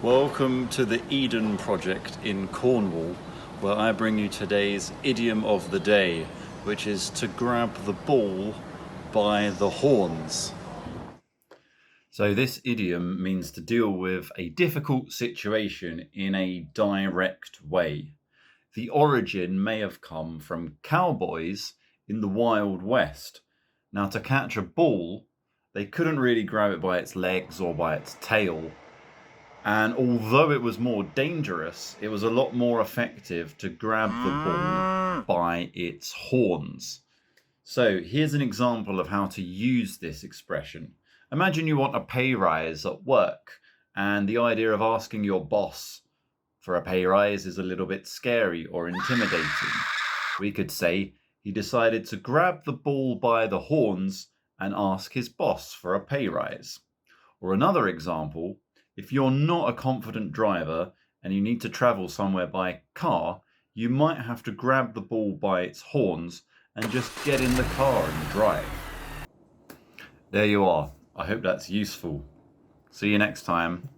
Welcome to the Eden project in Cornwall, where I bring you today's idiom of the day, which is to grab the bull by the horns. So this idiom means to deal with a difficult situation in a direct way. The origin may have come from cowboys in the Wild West. Now, to catch a bull, they couldn't really grab it by its legs or by its tail. And although it was more dangerous, it was a lot more effective to grab the bull by its horns. So here's an example of how to use this expression. Imagine you want a pay rise at work, and the idea of asking your boss for a pay rise is a little bit scary or intimidating. We could say he decided to grab the bull by the horns and ask his boss for a pay rise. Or another example, if you're not a confident driver and you need to travel somewhere by car, you might have to grab the bull by its horns and just get in the car and drive. There you are. I hope that's useful. See you next time.